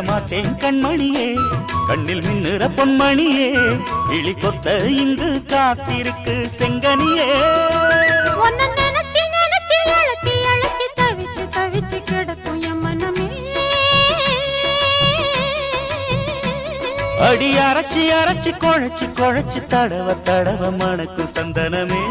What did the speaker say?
விடமாட்டேன் கண்மணியே கண்ணில் மின்னுற பொன்மணியே இழி கொத்த இங்கு காத்திருக்கு செங்கனியே நினைச்சு நினைச்சு அழைச்சி அழைச்சி தவிச்சு தவிச்சு கிடக்கும் என் மனமே அடி அரைச்சி அரைச்சி குழைச்சி குழைச்சி தடவ தடவ மணக்கு சந்தனமே